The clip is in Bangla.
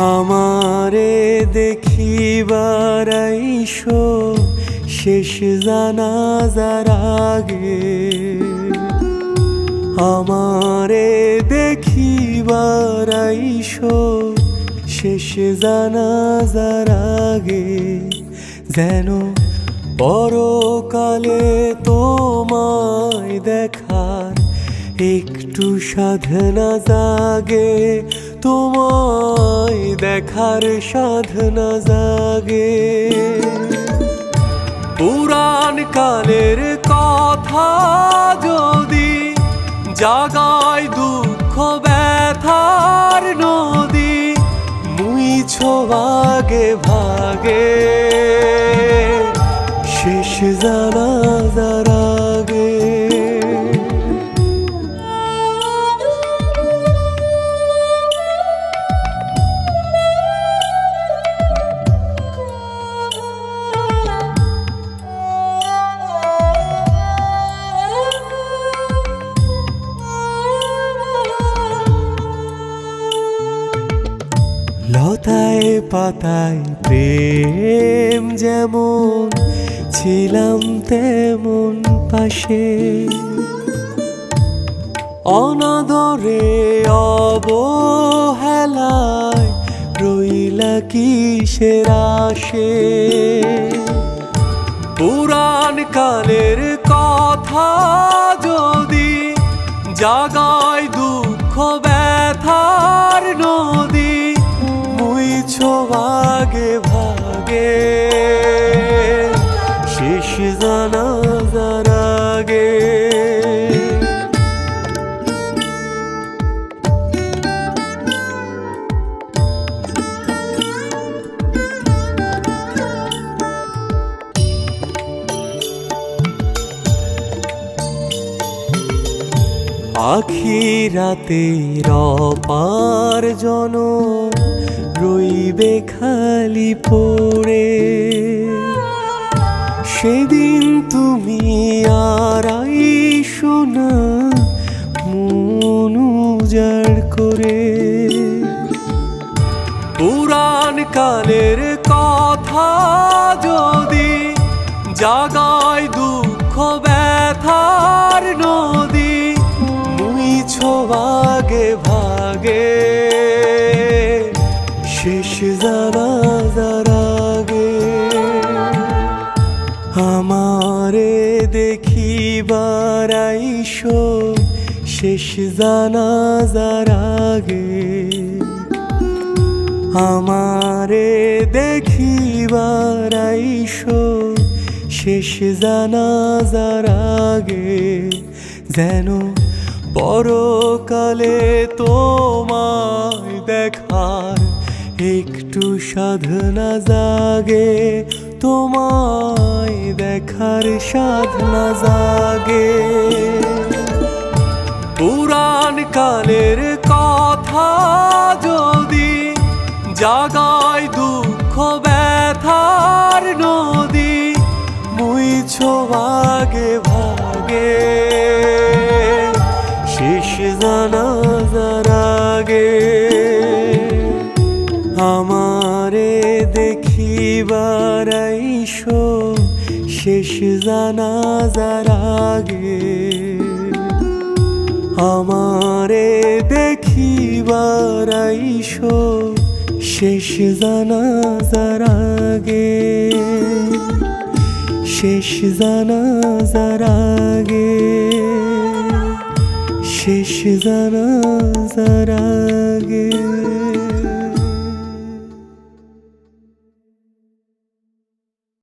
আমারে দেখিবার আইসো শেষ জানাজার আগে, আমারে দেখিবার আইসো শেষ জানাজার আগে, যেন পরকালে তোমায় দেখার একটু সাধনা জাগে, তোমায় দেখার সাধনা জাগে। পুরাণ কালের কথা যদি জাগায় দুঃখ ব্যথার নদী, মুইছো ভাগে ভাগে শেষ জানাজার আগে। লতায় পাতায় প্রেম যেমন ছিলাম তেমন পাশে, অনাদরে অবহেলায় রইলা কিসের আশে। পুরাণ কালের কথা যদি জাগায় দুঃখ ব্যথার নদী, মুইছো ভাগে ভাগে শেষ জানাজার আগে। আখিরাতের অপার জনম রইবে খালি পড়ে, সেদিন তুমি আর আইসো না মন উজাড় করে। পুরাণ কালের কথা যদি জাগায় দুঃখ ব্যথার নদী, মুইছো ভাগে ভাগে শেষ জানাজার আগে। আমারে দেখিবার আইসো শেষ জানাজার আগে, আমারে দেখিবার আইসো শেষ জানাজার আগে, যেন পরকালে তোমায় দেখার একটু সাধনা জাগে, তোমায় দেখার সাধনা জাগে। পুরাণ কালের কথা যদি জাগায় দুঃখ ব্যথার নদী, মুইছো ভাগে ভাগে শেষ জানাজার আগে। আমারে দেখিবার আইসো শেষ জানাজার আগে, আমারে দেখিবার আইসো শেষ জানাজার আগে, শেষ জানাজার আগে, শেষ জানাজার আগে।